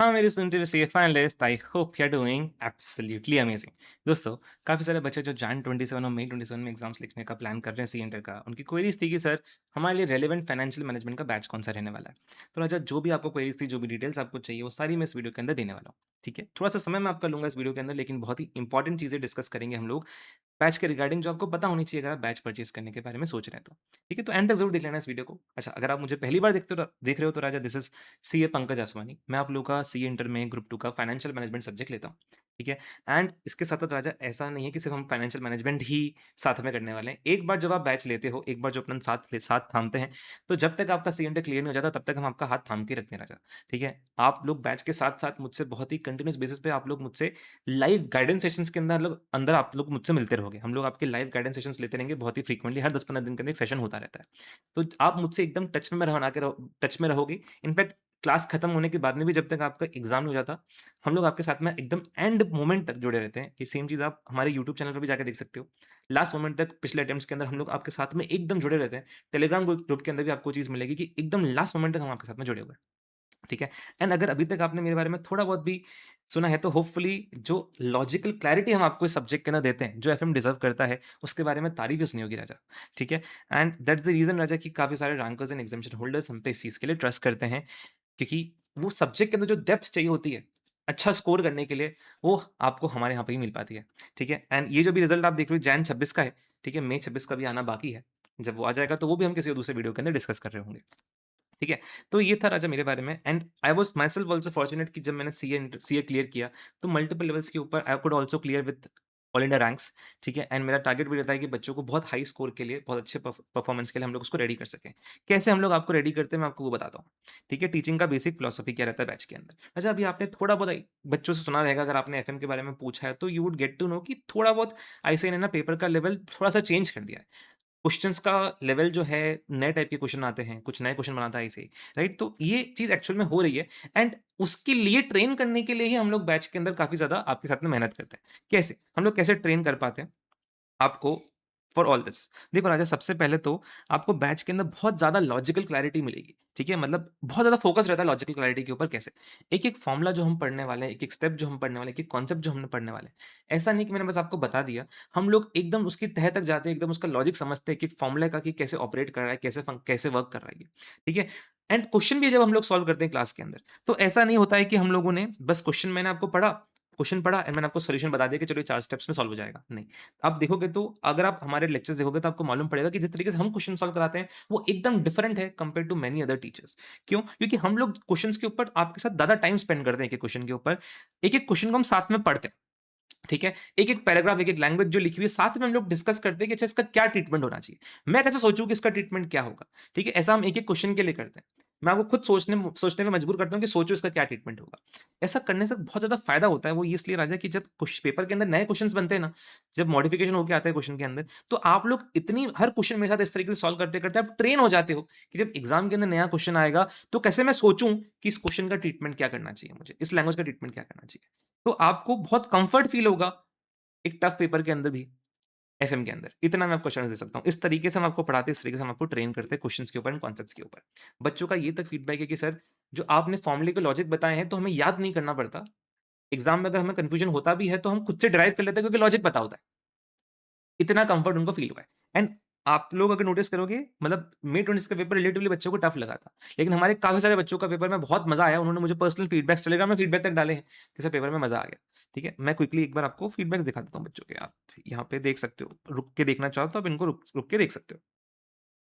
हाँ, मेरे सुनते CA finalist, I hope you are doing absolutely amazing. दोस्तों, काफ़ी सारे बच्चे जो जैन 27 और मई 27 में एग्ज़ाम्स लिखने का प्लान कर रहे हैं सी इंटर का, उनकी क्वेरीज़ थी कि सर हमारे लिए रेलेवेंट फाइनेंशियल मैनेजमेंट का बैच कौन-सा रहने वाला है? तो राजा जो भी आपको क्वेरीज़ थी, जो भी डिटेल्स आपको चाहिए, वो सारी मैं इस वीडियो के अंदर देने वाला हूँ। ठीक है? थोड़ा-सा समय मैं आपका लूँगा इस वीडियो के अंदर, लेकिन बहुत ही इंपॉर्टेंट चीज़ें डिस्कस करेंगे हम लोग बैच के रिगार्डिंग, जो आपको पता होनी चाहिए अगर आप बैच परचेज़ करने के बारे में सोच रहे हैं तो। ठीक है? तो एंड तक ज़रूर देख लेना इस वीडियो को। अच्छा, अगर आप मुझे पहली बार देख रहे हो तो राजा, this is CA Pankaj Aswani. मैं आप लोगों का सीए इंटर में ग्रुप 2 का फाइनेंशियल मैनेजमेंट सब्जेक्ट लेता हूँ। ठीक है? एंड इसके साथ-साथ राजा ऐसा नहीं है कि सिर्फ़ हम फाइनेंशियल मैनेजमेंट ही साथ में करने वाले हैं। एक बार जब आप बैच लेते हो, एक बार जो अपन साथ थामते हैं, तो जब तक आपका सी इंटर क्लियर नहीं हो जाता, तब तक हम आपका हाथ थाम के रखते हैं राजा। ठीक है? आप लोग बैच के साथ-साथ मुझसे बहुत ही कंटीन्यूअस बेसिस पे आप लोग मुझसे लाइव गाइडेंस सेशंस के अंदर आप लोग मुझसे मिलते रहोगे। हम लोग आपके लाइव गाइडेंस सेशंस लेते रहेंगे बहुत ही फ्रीक्वेंटली, हर 10-15 दिन के अंदर एक सेशन होता रहता है। तो आप मुझसे एकदम टच में रहोगे। इनफैक्ट क्लास खत्म होने के बाद में भी जब तक आपका एग्ज़ाम नहीं हो जाता, हम लोग आपके साथ में एकदम एंड मोमेंट तक जुड़े रहते हैं। ये सेम चीज़ आप हमारे यूट्यूब चैनल पे भी जाके देख सकते हो। लास्ट मोमेंट तक पिछले अटेम्प्ट्स के अंदर हम लोग आपके साथ में एकदम जुड़े रहते हैं। टेलीग्राम ग्रुप के अंदर भी आपको चीज़ मिलेगी कि एकदम लास्ट मोमेंट तक हम आपके साथ में जुड़े हुए हैं। ठीक है? एंड अगर अभी तक आपने मेरे बारे में थोड़ा बहुत भी सुना है, तो होपफुली जो लॉजिकल क्लैरिटी हम आपको इस सब्जेक्ट के अंदर देते हैं, जो एफएम डिज़र्व करता है, उसके बारे में तारीफ़ ही सुनी होगी राजा। ठीक है? एंड दैट्स द रीज़न राजा कि काफ़ी सारे रैंकर्स एंड एग्जामिनेशन होल्डर्स हम पे इस चीज़ के लिए ट्रस्ट करते हैं, क्योंकि वो सब्जेक्ट के अंदर जो डेप्थ चाहिए होती है, अच्छा स्कोर करने के लिए, वो आपको हमारे यहाँ पे ही मिल पाती है। ठीक है? एंड ये जो भी रिज़ल्ट आप देख रहे हो जैन 26 का है, ठीक है? मई 26 का भी आना बाकी है। जब वो आ जाएगा तो वो भी हम किसी और दूसरे वीडियो के अंदर डिस्कस कर रहे होंगे। ठीक है? तो ये था राजा मेरे बारे में। And I was myself also fortunate कि जब मैंने सीए क्लियर किया, तो मल्टीपल लेवल्स के ऊपर I could also clear with all India ranks. ठीक है? एंड मेरा टारगेट भी रहता है कि बच्चों को बहुत हाई स्कोर के लिए, बहुत अच्छे परफॉर्मेंस के लिए हम लोग उसको रेडी कर सकें। कैसे हम लोग आपको रेडी करते हैं, मैं आपको वो बताता हूँ। ठीक है? टीचिंग का बेसिक फिलॉसफी क्या रहता है बैच के अंदर। अच्छा, अभी आपने थोड़ा बहुत बच्चों से सुना रहेगा, अगर आपने एफएम के बारे में पूछा है, तो you would get to know कि थोड़ा बहुत आईसीएसई ने ना पेपर का लेवल थोड़ा-सा चेंज कर दिया है। क्वेश्चंस का लेवल जो है, नए टाइप के क्वेश्चन आते हैं, कुछ नए क्वेश्चन बनाता है ऐसे ही, राइट? तो ये चीज़ एक्चुअल में हो रही है। एंड उसके लिए ट्रेन करने के लिए ही हम लोग बैच के अंदर काफ़ी ज़्यादा आपके साथ में मेहनत करते हैं। कैसे? हम लोग कैसे ट्रेन कर पाते हैं आपको फॉर ऑल दिस? देखो राजा, सबसे पहले तो आपको बैच के अंदर बहुत ज़्यादा लॉजिकल क्लैरिटी मिलेगी, ठीक है? मतलब बहुत ज़्यादा फोकस रहता है लॉजिकल क्लैरिटी के ऊपर। कैसे? एक-एक फॉर्मूला जो हम पढ़ने वाले हैं, एक-एक स्टेप जो हम पढ़ने वाले हैं, एक-एक कॉन्सेप्ट जो हमने पढ़ने वाले हैं, ऐसा नहीं कि मैंने बस आपको बता दिया। हम लोग एकदम उसकी तह तक जाते हैं, एकदम उसका लॉजिक समझते हैं, एक-एक फॉर्मूला का कि कैसे ऑपरेट कर रहा है, कैसे वर्क कर रहा है ये, ठीक है? एंड क्वेश्चन भी जब हम लोग सॉल्व करते हैं क्लास के अंदर, तो ऐसा नहीं होता है कि हम लोगों ने बस क्वेश्चन पढ़ा एंड मैंने आपको सॉल्यूशन बता दिया कि चलो ये 4 स्टेप्स में सॉल्व हो जाएगा। नहीं। आप देखोगे तो, अगर आप हमारे लेक्चर्स देखोगे तो आपको मालूम पड़ेगा कि जिस तरीके से हम क्वेश्चन सॉल्व कराते हैं, वो एकदम डिफरेंट है compare to many other teachers. क्यों? क्योंकि हम लोग क्वेश्चंस के ऊपर आपके साथ ज़्यादा टाइम स्पेंड करते हैं एक-एक क्वेश्चन के ऊपर। एक-एक क्वेश्चन को हम साथ में पढ़ते हैं। ठीक है? एक-एक पैराग्राफ, एक-एक लैंग्वेज जो लिखी हुई है, साथ में हम लोग डिस्कस करते हैं कि अच्छा इसका क्या ट्रीटमेंट होना चाहिए। मैं कैसे सोचूँ कि इसका ट्रीटमेंट क्या होगा? ठीक है? ऐसा हम एक-एक क्वेश्चन के लिए करते हैं। मैं आपको खुद सोचने में मजबूर करता हूँ कि सोचो इसका क्या ट्रीटमेंट होगा। ऐसा करने से बहुत ज़्यादा फ़ायदा होता है, वो ये इसलिए राजा कि जब पेपर के अंदर नए क्वेश्चन्स बनते हैं ना, जब मॉडिफिकेशन होके आता है क्वेश्चन के अंदर, तो आप लोग इतनी हर क्वेश्चन मेरे साथ इस तरीके से सॉल्व करते-करते आप ट्रेन हो जाते हो कि जब एग्ज़ाम के अंदर नया क्वेश्चन आएगा, तो कैसे मैं सोचूँ कि इस क्वेश्चन का ट्रीटमेंट क्या करना चाहिए मुझे, इस लैंग्वेज का ट्रीटमेंट क्या करना चाहिए। तो आपको बहुत कम्फर्ट फ़ील होगा एक टफ पेपर के अंदर भी, एफएम के अंदर। इतना मैं आपको एश्योरेंस दे सकता हूँ। इस तरीके से हम आपको पढ़ाते हैं, इस तरीके से हम आपको ट्रेन करते हैं क्वेश्चन्स के ऊपर एंड कॉन्सेप्ट्स के ऊपर। बच्चों का ये तक फीडबैक है कि सर, जो आपने फॉर्मूले के लॉजिक बताए हैं, तो हमें याद नहीं करना पड़ता। एग्ज़ाम में अगर हमें कन्फ्यूजन होता भी है, तो हम खुद से डिराइव कर लेते हैं क्योंकि लॉजिक पता होता है। इतना कम्फर्ट उनको फ़ील हुआ है। एंड आप लोग अगर नोटिस करोगे, मतलब मई 26 का पेपर रिलेटिवली बच्चों को टफ लगा था। लेकिन हमारे काफ़ी सारे बच्चों का पेपर में बहुत मज़ा आया। उन्होंने मुझे पर्सनल फीडबैक्स टेलीग्राम में फीडबैक तक डाले हैं कि सर पेपर में मज़ा आ गया। ठीक है? मैं क्विकली एक बार आपको फीडबैक दिखा देता हूँ बच्चों के। आप यहाँ पे देख सकते हो। रुक के देखना चाहो तो आप इनको रुक रुक के देख सकते हो।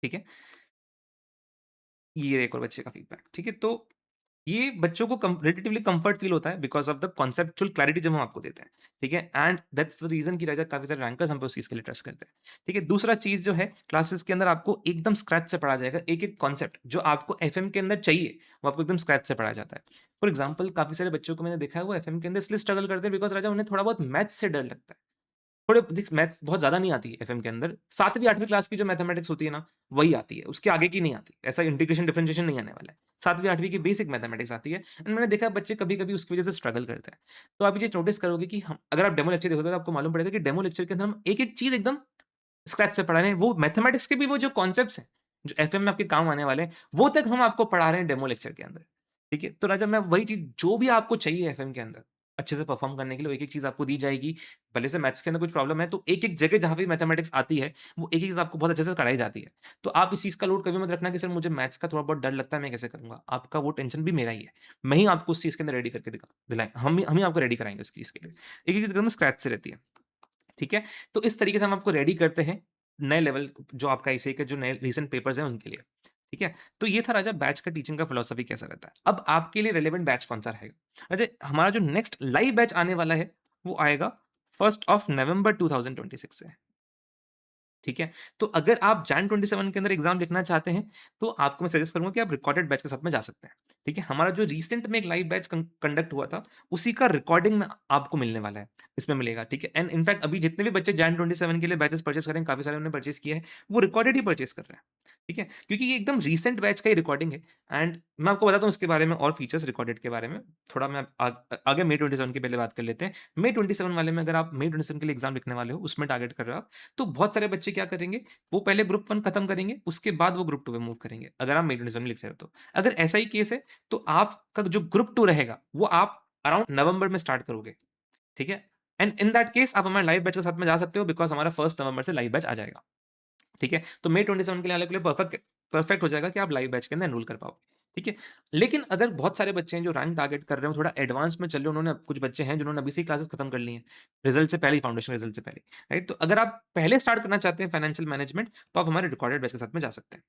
ठीक है? ये एक और बच्चे का फीडबैक। ठीक है? तो ये बच्चों को रिलेटिवली कंफर्ट फील होता है because of the conceptual clarity जब हम आपको देते हैं, ठीक है? एंड दैट्स द रीज़न कि राजा काफ़ी सारे रैंकर्स हम पे उस चीज़ के लिए ट्रस्ट करते हैं, ठीक है? दूसरा चीज़ जो है, क्लासेस के अंदर आपको एकदम स्क्रैच से पढ़ाया जाएगा। एक-एक कॉन्सेप्ट जो आपको एफएम के अंदर चाहिए, वो आपको एकदम स्क्रैच से पढ़ाया जाता है। फॉर एग्ज़ाम्पल, काफ़ी सारे बच्चों को मैंने देखा है, वो एफएम के अंदर इसलिए स्ट्रगल करते हैं बिकॉज़ राजा उन्हें थोड़ा बहुत मैथ्स से डर लगता है। थोड़े देख, मैथ्स बहुत ज़्यादा नहीं आती है एफएम के अंदर। 7वीं 8वीं क्लास की जो मैथमेटिक्स होती है ना, वही आती है। उसके आगे की नहीं आती। ऐसा इंटीग्रेशन, डिफरेंशिएशन नहीं आने वाला है। 7वीं 8वीं की बेसिक मैथमेटिक्स आती है। एंड मैंने देखा है बच्चे कभी-कभी उसकी वजह से स्ट्रगल करते हैं। तो आप ये चीज़ नोटिस करोगे कि हम अगर आप डेमो लेक्चर देखोगे तो आपको मालूम पड़ेगा कि डेमो लेक्चर के अंदर हम एक-एक चीज़ एकदम स्क्रैच से पढ़ा रहे हैं। वो मैथमेटिक्स के भी वो जो कॉन्सेप्ट्स हैं, जो एफएम में आपके काम आने वाले हैं, वो तक हम आपको पढ़ा रहे हैं डेमो लेक्चर के अंदर। ठीक है? तो राजा मैं वही चीज़ जो भी आपको चाहिए एफएम के अंदर, अच्छे से परफ़ॉर्म करने के लिए वो एक-एक चीज़ आपको दी जाएगी। भले से मैथ्स के अंदर कुछ प्रॉब्लम है तो एक-एक जगह जहाँ भी मैथमेटिक्स आती है, वो एक-एक चीज़ आपको बहुत अच्छे से कराई जाती है। तो आप इस चीज़ का लोड कभी मत रखना कि सर मुझे मैथ्स का थोड़ा बहुत डर लगता है, मैं कैसे करूँगा? आपका वो टेंशन भी मेरा ही है। मैं ही आपको उस चीज़ के अंदर रेडी करके दिलाएँ हम ही आपको रेडी कराएँगे उस चीज़ के लिए। एक-एक चीज़ एकदम स्क्रैच से रहती है। ठीक है? तो इस तरीके से हम आपको रेडी करते हैं, नए लेवल जो आपका आईसीए के जो नए रीसेंट पेपर्स हैं उनके लिए। ठीक है? तो ये था राजा बैच का टीचिंग का फिलॉसफी कैसा रहता है। अब आपके लिए रिलेवेंट बैच कौन-सा रहेगा? राजा हमारा जो नेक्स्ट लाइव बैच आने वाला है, वो आएगा 1st ऑफ नवंबर 2026 से। ठीक है? तो अगर आप जैन 27 के अंदर एग्ज़ाम लिखना चाहते हैं, तो आपको मैं सजेस्ट करूँगा कि आप रिकॉर्डेड बैच के साथ में जा सकते हैं। ठीक है? हमारा जो रिसेंट में एक लाइव बैच कंडक्ट हुआ था, उसी का रिकॉर्डिंग में आपको मिलने वाला है, इसमें मिलेगा। ठीक है? एंड इनफैक्ट अभी जितने भी बच्चे जैन 27 के लिए बैचेस परचेज़ करेंगे, काफ़ी सारे उन्होंने परचेज़ किए हैं, वो रिकॉर्डेड ही परचेज़ कर रहे हैं। ठीक है? क्योंकि ये एकदम रिसेंट बैच का ही रिकॉर्डिंग है एंड मैं आपको बताता हूँ उसके बारे में और फीचर्स रिकॉर्डेड के बारे में। थोड़ा मैं आगे मई 27 की पहले बात कर लेते हैं। मई 27 वाले में अगर आप मई 27 के लिए एग्ज़ाम लिखने वाले हो, उसमें टारगेट कर रहे हो आप, तो बहुत सारे बच्चे क्या करेंगे, वो पहले ग्रुप 1 खत्म करेंगे, उसके बाद वो ग्रुप 2 में मूव करेंगे, अगर आप मेडिसिन में लिख रहे हो तो। अगर ऐसा ही केस है, तो आपका जो ग्रुप 2 रहेगा, वो आप अराउंड नवंबर में स्टार्ट करोगे, ठीक है? एंड इन दैट केस आप हमारे लाइव बैच के साथ में जा सकते हो बिकॉज़ हमारा 1st नवंबर से लाइव बैच आ जाएगा, ठीक है? तो मई 27 के लिए आने के लिए परफेक्ट परफेक्ट हो जाएगा कि आप लाइव बैच के अंदर एनरोल कर पाओगे, ठीक है? लेकिन अगर बहुत सारे बच्चे हैं जो रैंक टारगेट कर रहे हो, थोड़ा एडवांस में चल रहे हो, उन्होंने कुछ बच्चे हैं जिन्होंने अभी से ही क्लासेस खत्म कर ली हैं, रिजल्ट से पहले ही, फाउंडेशन रिजल्ट से पहले, राइट? तो अगर आप पहले स्टार्ट करना चाहते हैं फाइनेंशियल मैनेजमेंट, तो आप हमारे रिकॉर्डेड बैच के साथ में जा सकते हैं।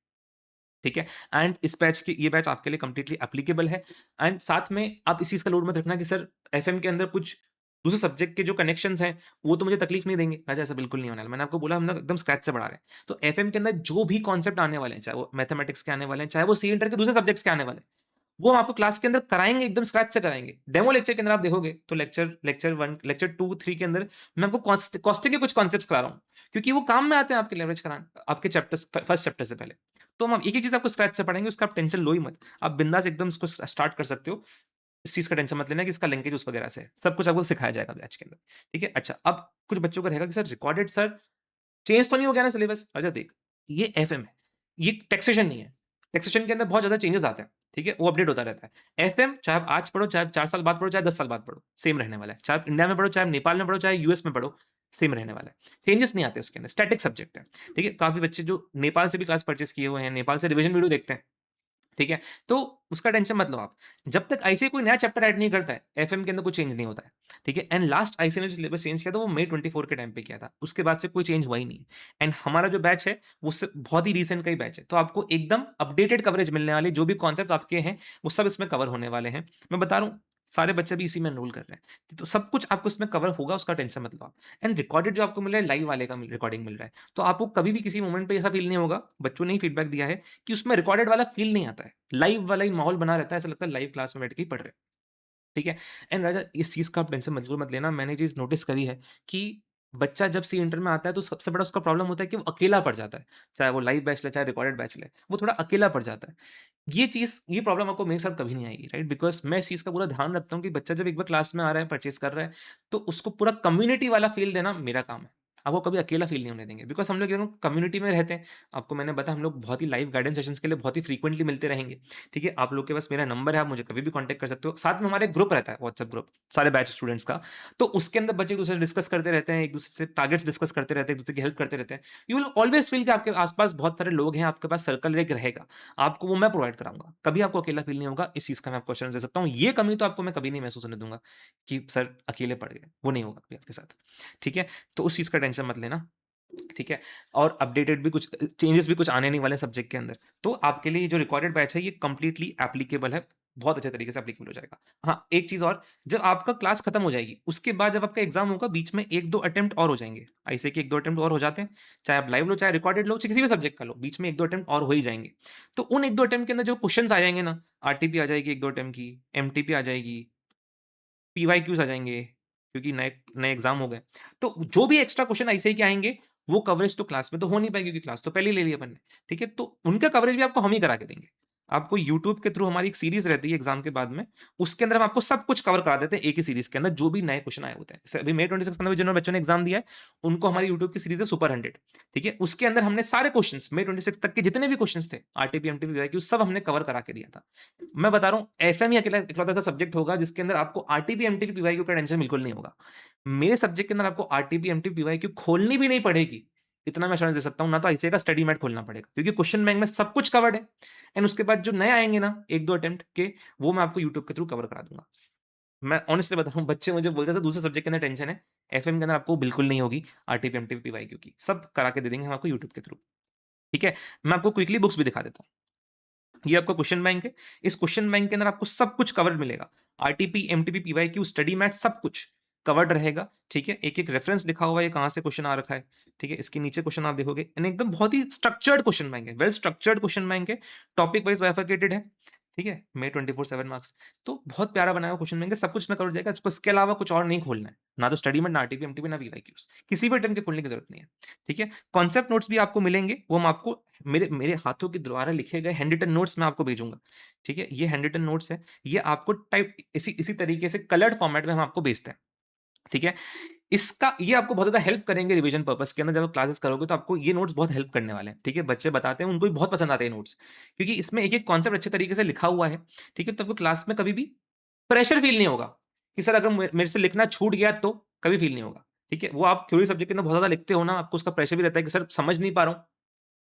ठीक है? एंड इस बैच की ये बैच आपके लिए कंप्लीटली एप्लीकेबल है एंड साथ में आप इस चीज़ का लोड मत रखना कि सर एफएम के अंदर कुछ दूसरे सब्जेक्ट के जो कनेक्शंस हैं, वो तो मुझे तकलीफ नहीं देंगे। राजा ऐसा बिल्कुल नहीं होने वाला। मैंने आपको बोला हम लोग एकदम स्क्रैच से बढ़ा रहे हैं। तो एफएम के अंदर जो भी कॉन्सेप्ट आने वाले हैं, चाहे वो मैथमेटिक्स के आने वाले हैं, चाहे वो सी इंटर के दूसरे सब्जेक्ट्स के आने वाले हैं, वो हम आपको क्लास के अंदर कराएँगे, एकदम स्क्रैच से कराएँगे। डेमो लेक्चर के अंदर आप देखोगे तो लेक्चर 1, लेक्चर 2, 3 के अंदर मैं आपको कॉस्टिंग के कुछ कॉन्सेप्ट्स करा रहा हूँ, क्योंकि वो काम में आते हैं आपके लेवरेज कराने आपके चैप्टर्स फर्स्ट चैप्टर से पहले। तो हम एक ही चीज़ आपको स्क्रैच से पढ़ाएँगे, उसका आप टेंशन लो ही मत। आप बिंदास एकदम इसको स्टार्ट कर सकते हो। इस चीज़ का टेंशन मत लेना कि इसका लिंकेज उस वगैरह से है। सब कुछ आपको सिखाया जाएगा बैच के अंदर। ठीक है? अच्छा, अब कुछ बच्चों का रहेगा कि सर रिकॉर्डेड सर चेंज तो नहीं हो गया ना सिलेबस? अच्छा देख, ये एफएम है, ये टैक्सेशन नहीं है। टैक्सेशन के अंदर बहुत ज़्यादा चेंजेस आते हैं, ठीक है? वो अपडेट होता रहता है। एफएम चाहे आप आज पढ़ो, चाहे आप 4 साल बाद पढ़ो, चाहे 10 साल बाद पढ़ो, सेम रहने वाला है। चाहे आप इंडिया में पढ़ो, चाहे आप नेपाल में पढ़ो, चाहे यूएस में पढ़ो, सेम रहने वाला है। चेंजेस नहीं आते उसके अंदर, स्टैटिक सब्जेक्ट है, ठीक है? काफ़ी बच्चे जो नेपाल से भी क्लास परचेज़ किए हुए हैं, नेपाल से रिवीजन वीडियो देखते हैं। ठीक है? तो उसका टेंशन मत लो आप। जब तक आईसीए कोई नया चैप्टर ऐड नहीं करता है, एफएम के अंदर कुछ चेंज नहीं होता है। ठीक है? एंड लास्ट आईसीए ने जो सिलेबस चेंज किया था वो मई 24 के टाइम पे किया था। उसके बाद से कोई चेंज हुआ ही नहीं। एंड हमारा जो बैच है वो उससे बहुत ही रिसेंट का ही बैच है। तो आपको एकदम अपडेटेड कवरेज मिलने वाली, जो भी कॉन्सेप्ट्स आपके हैं, वो सब इसमें कवर होने वाले हैं। मैं बता रहा हूँ, सारे बच्चे भी इसी में एनरोल कर रहे हैं। तो सब कुछ आपको इसमें कवर होगा, उसका टेंशन मत लो आप। एंड रिकॉर्डेड जो आपको मिल रहा है, लाइव वाले का रिकॉर्डिंग मिल रहा है। तो आपको कभी भी किसी मोमेंट पे ऐसा फील नहीं होगा, बच्चों ने ही फीडबैक दिया है कि उसमें रिकॉर्डेड वाला फील नहीं आता है। लाइव वाला ही माहौल बना रहता है, ऐसा लगता है लाइव क्लास में बैठ के ही पढ़ रहे हैं। ठीक है? एंड राजा इस चीज़ का आप टेंशन बिल्कुल मत लेना। मैंने ये चीज़ नोटिस करी है कि बच्चा जब सी इंटर में आता है तो सबसे बड़ा उसका प्रॉब्लम होता है कि वो अकेला पड़ जाता है। चाहे वो लाइव बैच ले, चाहे रिकॉर्डेड बैच ले, वो थोड़ा अकेला पड़ जाता है। ये प्रॉब्लम आपको मेरे साथ कभी नहीं आएगी, राइट? बिकॉज़ मैं इस चीज़ का पूरा ध्यान रखता हूँ कि बच्चा जब एक बार क्लास में आ रहा है, परचेज़ कर रहा है, तो उसको पूरा कम्युनिटी वाला फ़ील देना मेरा काम है। आपको कभी अकेला फ़ील नहीं होने देंगे बिकॉज़ हम लोग एकदम कम्युनिटी में रहते हैं। आपको मैंने बताया हम लोग बहुत ही लाइव गाइडेंस सेशंस के लिए बहुत ही फ्रीक्वेंटली मिलते रहेंगे, ठीक है? आप लोग के पास मेरा नंबर है, आप मुझे कभी भी कॉन्टैक्ट कर सकते हो। साथ में हमारा एक ग्रुप रहता है, व्हाट्सएप ग्रुप, सारे बैच स्टूडेंट्स का। तो उसके अंदर बच्चे एक-दूसरे से डिस्कस करते रहते हैं, एक-दूसरे से टारगेट्स डिस्कस करते रहते हैं, एक-दूसरे की हेल्प करते रहते हैं। यू विल ऑलवेज़ फ़ील कि आपके आस-पास बहुत सारे लोग हैं, आपके पास सर्कल एक रहेगा। आपको वो मैं प्रोवाइड कराऊँगा। कभी आपको अकेला फ़ील नहीं होगा, इस चीज़ का मैं आपको एश्योरेंस दे सकता हूँ। ये कमी तो आपको मैं कभी नहीं महसूस होने दूँगा कि सर अकेले पड़ गए, वो नहीं होगा कभी आपके साथ। ठीक है? तो उस चीज़ का टेंशन मत लेना। ठीक है? और अपडेटेड भी कुछ चेंजेस भी कुछ आने नहीं वाले सब्जेक्ट के अंदर। तो आपके लिए जो रिकॉर्डेड बैच है ये कंप्लीटली एप्लीकेबल है। बहुत अच्छे तरीके से एप्लीकेबल हो जाएगा। हाँ, एक चीज़ और, जब आपका क्लास खत्म हो जाएगी, उसके बाद जब आपका एग्ज़ाम होगा बीच में 1-2 अटेम्प्ट और हो जाएँगे। आईसीए के 1-2 अटेम्प्ट और हो जाते हैं। चाहे आप लाइव लो, चाहे रिकॉर्डेड लो, चाहे किसी भी सब्जेक्ट का लो, बीच में 1-2 अटेम्प्ट और हो ही जाएँगे। तो उन 1-2 अटेम्प्ट के अंदर जो क्वेश्चन्स आ जाएँगे ना, आरटीपी आ जाएगी 1-2 अटेम्प्ट की, एमटीपी आ जाएगी, पीवाईक्यूज़ आ जाएँगे, क्योंकि नए नए एग्ज़ाम हो गए। तो जो भी एक्स्ट्रा क्वेश्चन ऐसे ही के आएँगे, वो कवरेज तो क्लास में तो हो नहीं पाएगी क्योंकि क्लास तो पहले ही ले ली अपन ने, ठीक है? तो उनका कवरेज भी आपको हम ही करा के देंगे। आपको यूट्यूब के थ्रू हमारी एक सीरीज़ रहती है एग्ज़ाम के बाद में, उसके अंदर हम आपको सब कुछ कवर करा देते हैं एक ही सीरीज़ के अंदर, जो भी नए क्वेश्चन आए होते हैं। जैसे अभी मई 26 के अंदर भी जिन्होंने बच्चों ने एग्ज़ाम दिया है, उनको हमारी यूट्यूब की सीरीज़ है सुपर 100, ठीक है? उसके अंदर हमने सारे क्वेश्चन्स मई 26 तक के जितने भी क्वेश्चन्स थे, आरटीपी, एमटीपी, वीआईक्यू सब हमने कवर करा के दिया था। मैं बता रहा हूँ, एफएम ही अकेला इकलौता ऐसा सब्जेक्ट होगा जिसके अंदर आपको आरटीपी, एमटीपी, पीवाईक्यू का टेंशन बिल्कुल नहीं होगा। मेरे सब्जेक्ट के अंदर आपको आरटीपी, एमटीपी, पीवाईक्यू खोलनी भी नहीं पड़ेगी। इतना मैं एश्योरेंस दे सकता हूँ, ना तो आईसीए का स्टडी मैट खोलना पड़ेगा, क्योंकि क्वेश्चन बैंक में सब कुछ कवर्ड है। एंड उसके बाद जो नए आएँगे ना 1-2 अटेम्प्ट के, वो मैं आपको यूट्यूब के थ्रू कवर करा दूँगा। मैं ऑनेस्टली बता रहा हूँ, बच्चे मुझे बोलते थे दूसरे सब्जेक्ट के अंदर टेंशन है, एफएम के अंदर आपको बिल्कुल नहीं होगी, आरटीपी, एमटीपी, पीवाईक्यू की। सब करा के दे देंगे हम आपको यूट्यूब के थ्रू, ठीक है? मैं आपको क्विकली बुक्स भी दिखा देता हूँ। ये आपका क्वेश्चन बैंक है। इस क्वेश्चन बैंक के अंदर आपको सब कुछ कवर्ड मिलेगा। RTP, MTP, PYQ, study mat सब कुछ कवर्ड रहेगा, ठीक है? एक-एक रेफरेंस लिखा हुआ है, ये कहाँ से क्वेश्चन आ रखा है, ठीक है? इसके नीचे क्वेश्चन आप देखोगे एंड एकदम बहुत ही स्ट्रक्चर्ड क्वेश्चन बैंक है, वेल स्ट्रक्चर्ड क्वेश्चन बैंक है, टॉपिक वाइज़ बाइफरकेटेड है, ठीक है? में 24/7 मार्क्स। तो बहुत प्यारा बनाया हुआ क्वेश्चन बैंक है, सब कुछ इसमें कवर हो जाएगा, आपको इसके अलावा कुछ और नहीं खोलना है। ना तो स्टडी मैट, ना आरटीपी, एमटीपी, ना पीवाईक्यूज़। किसी भी अटेम्प्ट के खोलने की ज़रूरत नहीं है, ठीक है? कॉन्सेप्ट नोट्स भी आपको मिलेंगे, वो हम आपको मेरे मेरे हाथों के द्वारा लिखे गए हैंड रिटन नोट्स मैं आपको भेजूँगा, ठीक है? ये हैंड रिटन नोट्स है, ये आपको टाइप इसी इसी तरीके से कलर्ड फॉर्मेट में हम आपको भेजते हैं, ठीक है? इसका ये आपको बहुत ज़्यादा हेल्प करेंगे रिवीजन पर्पज़ के अंदर, जब आप क्लासेस करोगे तो आपको ये नोट्स बहुत हेल्प करने वाले हैं, ठीक है? बच्चे बताते हैं, उनको भी बहुत पसंद आते हैं नोट्स, क्योंकि इसमें एक-एक कॉन्सेप्ट अच्छे तरीके से लिखा हुआ है, ठीक है? तो आपको क्लास में कभी भी प्रेशर फ़ील नहीं होगा, कि सर अगर मेरे से लिखना छूट गया तो, कभी फ़ील नहीं होगा, ठीक है? वो आप थ्योरी सब्जेक्ट के अंदर बहुत ज़्यादा लिखते हो ना, आपको उसका प्रेशर भी रहता है कि सर समझ नहीं पा रहा हूँ,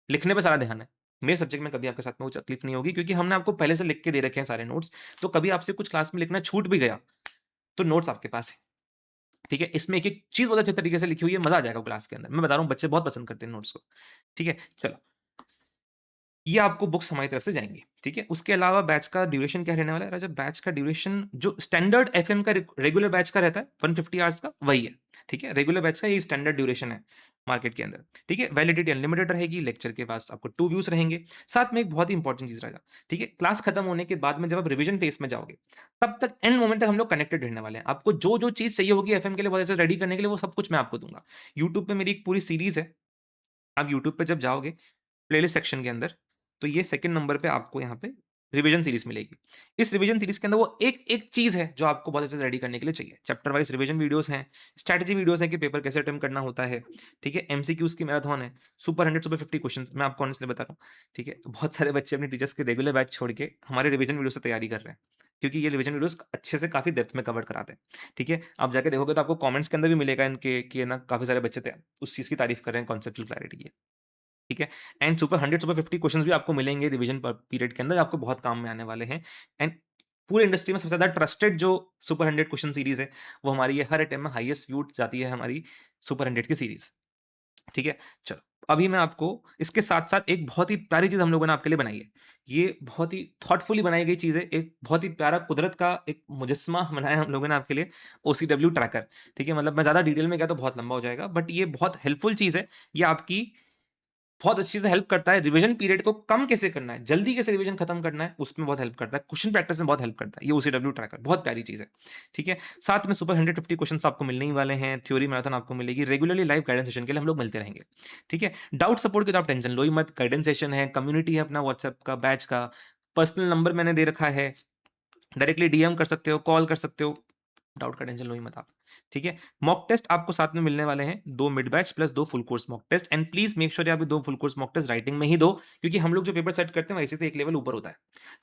लिखने पे सारा ध्यान है। मेरे सब्जेक्ट में कभी आपके साथ में वो तकलीफ नहीं होगी, क्योंकि हमने आपको पहले से लिख के दे रखे हैं सारे नोट्स, तो कभी आपसे कुछ क्लास में लिखना छूट भी गया, तो नोट्स आपके पास है, ठीक है? इसमें एक-एक चीज़ बहुत अच्छे तरीके से लिखी हुई है, मज़ा आ जाएगा क्लास के अंदर। मैं बता रहा हूँ, बच्चे बहुत पसंद करते हैं नोट्स को, ठीक है? चलो, ये आपको बुक्स हमारी तरफ से जाएँगी, ठीक है? उसके अलावा बैच का ड्यूरेशन क्या रहने वाला है? राजा, बैच का ड्यूरेशन जो स्टैंडर्ड एफएम का रेगुलर बैच का रहता है 150 आवर्स का, वही है, ठीक है? रेगुलर बैच का यही स्टैंडर्ड ड्यूरेशन है मार्केट के अंदर, ठीक है? वैलिडिटी अनलिमिटेड रहेगी, लेक्चर के पास आपको 2 व्यूज़ रहेंगे। साथ में एक बहुत ही इंपॉर्टेंट चीज़ राजा, ठीक है? क्लास खत्म होने के बाद में जब आप रिवीजन फेज़ में जाओगे, तब तक एंड मोमेंट तक हम लोग कनेक्टेड रहने वाले हैं। आपको जो-जो चीज़ चाहिए होगी एफएम के लिए बहुत अच्छे से रेडी करने के लिए, वो सब कुछ मैं आपको दूँगा। यूट्यूब पे मेरी एक पूरी सीरीज़ है, आप यूट्यूब पे जब जाओगे प्लेलिस्ट सेक्शन के अंदर, तो ये सेकंड नंबर पे आपको यहाँ पे रिवीजन सीरीज़ मिलेगी। इस रिवीजन सीरीज़ के अंदर वो एक-एक चीज़ है जो आपको बहुत अच्छे से रेडी करने के लिए चाहिए। चैप्टर वाइज़ रिवीजन वीडियोज़ हैं, स्ट्रैटेजी वीडियोज़ हैं कि पेपर कैसे अटेम्प्ट करना होता है, ठीक है? एमसीक्यूज़ की मैराथन है, सुपर 100 सुपर 50 क्वेश्चन्स, मैं आपको ऑनेस्टली बता रहा हूँ, ठीक है? बहुत सारे बच्चे अपने टीचर्स के रेगुलर बैच छोड़ के हमारे रिवीजन वीडियो से तैयारी कर रहे हैं, क्योंकि ये रिवीजन वीडियोज़ अच्छे से काफ़ी डेप्थ में कवर कराते हैं, ठीक है? आप जाके देखोगे तो आपको कमेंट्स के अंदर भी मिलेगा इनके कि है ना, काफ़ी सारे बच्चे उस चीज़ की तारीफ़ कर रहे हैं, कॉन्सेप्चुअल क्लैरिटी की। ठीक है? एंड सुपर 100 सुपर 50 क्वेश्चंस भी आपको मिलेंगे रिवीजन प पीरियड के अंदर, आपको बहुत काम में आने वाले हैं। एंड पूरे इंडस्ट्री में सबसे ज़्यादा ट्रस्टेड जो सुपर 100 क्वेश्चन सीरीज़ है, वो हमारी ये हर अटेम्प्ट में हाईएस्ट व्यूड जाती है हमारी सुपर 100 की सीरीज़। ठीक है? चलो, अभी मैं आपको इसके साथ-साथ एक बहुत ही प्यारी चीज़ हम लोगों ने आपके लिए बनाई है। ये बहुत ही थॉटफुली बनाई गई चीज़ है, एक बहुत ही प्यारा कुदरत का एक मुजस्समा बनाया है हम लोगों ने आपके लिए, ओसीडब्ल्यू ट्रैकर। ठीक है? मतलब मैं ज़्यादा डिटेल में गया तो बहुत लंबा हो जाएगा, बट ये बहुत हेल्पफुल चीज़ है। ये आपकी बहुत अच्छी से हेल्प करता है, रिवीजन पीरियड को कम कैसे करना है, जल्दी कैसे रिवीजन खत्म करना है, उसमें बहुत हेल्प करता है। क्वेश्चन प्रैक्टिस में बहुत हेल्प करता है, ये ओसीडब्ल्यू ट्रैकर, बहुत प्यारी चीज़ है, ठीक है? साथ में सुपर 150 क्वेश्चन्स आपको मिलने ही वाले हैं, थ्योरी मैराथन आपको मिलेगी, रेगुलरली लाइव गाइडेंस सेशन के लिए हम लोग मिलते रहेंगे, ठीक है? डाउट सपोर्ट की तो आप टेंशन लो ही मत, गाइडेंस सेशन है, कम्युनिटी है अपना व्हाट्सएप का, बैच का, पर्सनल नंबर मैंने दे रखा है, डायरेक्टली डीएम कर सकते हो, कॉल कर सकते हो, डाउट का टेंशन लो ही मत आप, ठीक है? मॉक टेस्ट आपको साथ में मिलने वाले हैं, 2 mid batch plus 2 full course mock test and please make sure आप ये 2 full course mock test writing में ही दो, क्योंकि हम लोग जो पेपर सेट करते हैं वैसे से एक लेवल ऊपर होता है।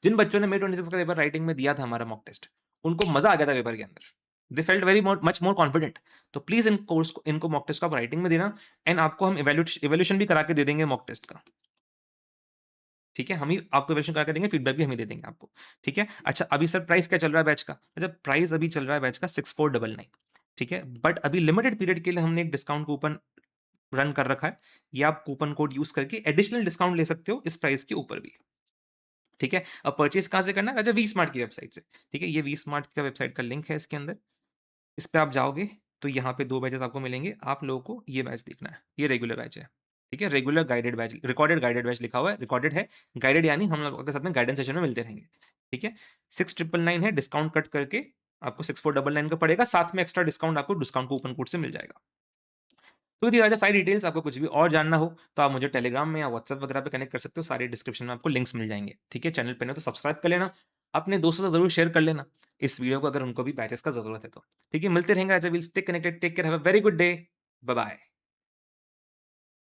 जिन बच्चों ने मई 26 का पेपर राइटिंग में दिया था हमारा मॉक टेस्ट, उनको मज़ा आ गया था पेपर के अंदर। They felt very much more confident. तो प्लीज़ इनको मॉक टेस्ट को आप राइटिंग में देना एंड आपको हम इवैल्यूएशन भी करा के दे देंगे मॉक टेस्ट का। ठीक है? हम ही आपको इवैल्यूएशन करा के देंगे, फीडबैक भी हम ही दे देंगे आपको, ठीक है? अच्छा, अभी सर प्राइस क्या चल रहा है बैच का? अच्छा, प्राइस अभी चल रहा है बैच का 6499, ठीक है? बट अभी लिमिटेड पीरियड के लिए हमने एक डिस्काउंट कूपन रन कर रखा है। ये आप कूपन कोड यूज़ करके एडिशनल डिस्काउंट ले सकते हो इस प्राइस के ऊपर भी, ठीक है? अब परचेज़ कहाँ से करना है? अच्छा, वी स्मार्ट की वेबसाइट से, ठीक है? ये वी स्मार्ट का वेबसाइट का लिंक है इसके अंदर। इस पे आप जाओगे तो यहाँ पे 2 बैचेज़ आपको मिलेंगे। आप लोगों को ये बैच देखना है, ये रेगुलर बैच है, ठीक है? Regular guided batch, recorded guided batch लिखा हुआ है, रिकॉर्डेड है, गाइडेड यानी हम लोगों के साथ में गाइडेंस सेशन में मिलते रहेंगे, ठीक है? 6999 है, डिस्काउंट कट करके आपको 6499 का पड़ेगा, साथ में एक्स्ट्रा डिस्काउंट आपको डिस्काउंट कूपन कोड से मिल जाएगा। तो दी सारी डिटेल्स आपको कुछ भी और जानना हो, तो आप मुझे टेलीग्राम में या व्हाट्सएप वगैरह पे कनेक्ट कर सकते हो, सारी डिस्क्रिप्शन में आपको लिंक्स मिल जाएँगे, ठीक है? चैनल पे नए हो तो सब्सक्राइब कर लेना, अपने दोस्तों से ज़रूर शेयर कर लेना, इस वीडियो को अगर उनको भी बैचेस का ज़रूरत है तो, ठीक है? मिलते रहेंगे as a will stay connected, take care, have a very good day, bye bye.